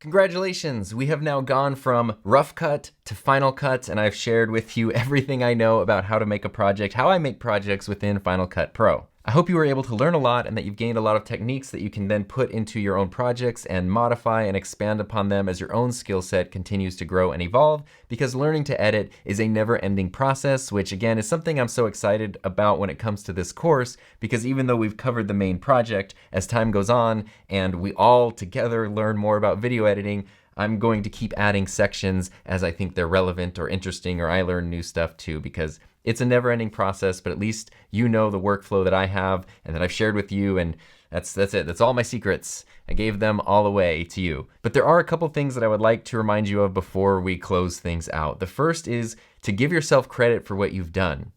Congratulations! We have now gone from rough cut to Final Cut, and I've shared with you everything I know about how to make a project, how I make projects within Final Cut Pro. I hope you were able to learn a lot and that you've gained a lot of techniques that you can then put into your own projects and modify and expand upon them as your own skill set continues to grow and evolve, because learning to edit is a never-ending process, which again is something I'm so excited about when it comes to this course, because even though we've covered the main project, as time goes on and we all together learn more about video editing, I'm going to keep adding sections as I think they're relevant or interesting, or I learn new stuff too, because it's a never-ending process, but at least you know the workflow that I have and that I've shared with you, and that's it. That's all my secrets. I gave them all away to you. But there are a couple things that I would like to remind you of before we close things out. The first is to give yourself credit for what you've done.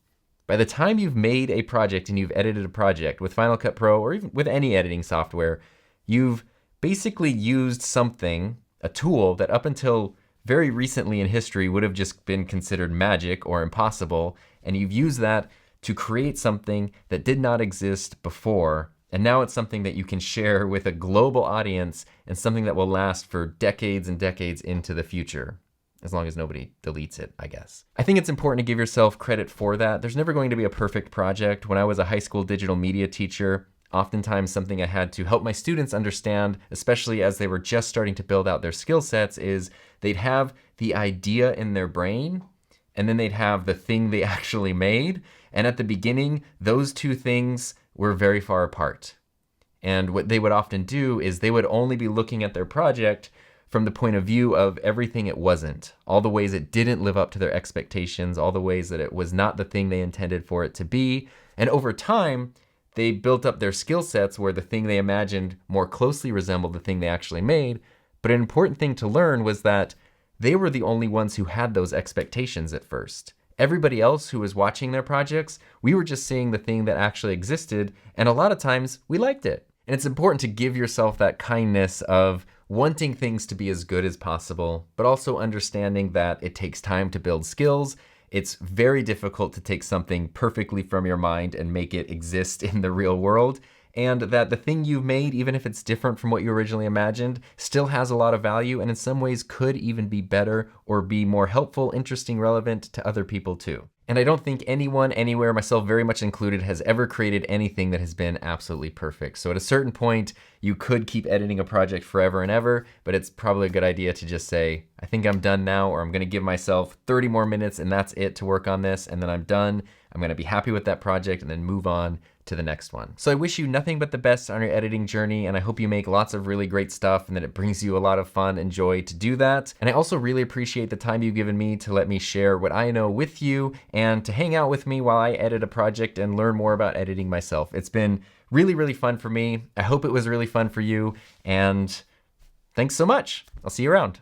By the time you've made a project and you've edited a project with Final Cut Pro or even with any editing software, you've basically used something, a tool that up until very recently in history would have just been considered magic or impossible, and you've used that to create something that did not exist before, and now it's something that you can share with a global audience and something that will last for decades and decades into the future, as long as nobody deletes it, I guess. I think it's important to give yourself credit for that. There's never going to be a perfect project. When I was a high school digital media teacher, oftentimes something I had to help my students understand, especially as they were just starting to build out their skill sets, is they'd have the idea in their brain, and then they'd have the thing they actually made. And at the beginning, those two things were very far apart. And what they would often do is they would only be looking at their project from the point of view of everything it wasn't, all the ways it didn't live up to their expectations, all the ways that it was not the thing they intended for it to be. And over time, they built up their skill sets where the thing they imagined more closely resembled the thing they actually made. But an important thing to learn was that they were the only ones who had those expectations at first. Everybody else who was watching their projects, we were just seeing the thing that actually existed, and a lot of times we liked it. And it's important to give yourself that kindness of wanting things to be as good as possible, but also understanding that it takes time to build skills. It's very difficult to take something perfectly from your mind and make it exist in the real world, and that the thing you've made, even if it's different from what you originally imagined, still has a lot of value and in some ways could even be better or be more helpful, interesting, relevant to other people too. And I don't think anyone, anywhere, myself very much included, has ever created anything that has been absolutely perfect. So at a certain point, you could keep editing a project forever and ever, but it's probably a good idea to just say, I think I'm done now, or I'm gonna give myself 30 more minutes and that's it to work on this, and then I'm done. I'm gonna be happy with that project and then move on to the next one. So I wish you nothing but the best on your editing journey, and I hope you make lots of really great stuff and that it brings you a lot of fun and joy to do that. And I also really appreciate the time you've given me to let me share what I know with you and to hang out with me while I edit a project and learn more about editing myself. It's been really, really fun for me. I hope it was really fun for you, and thanks so much. I'll see you around.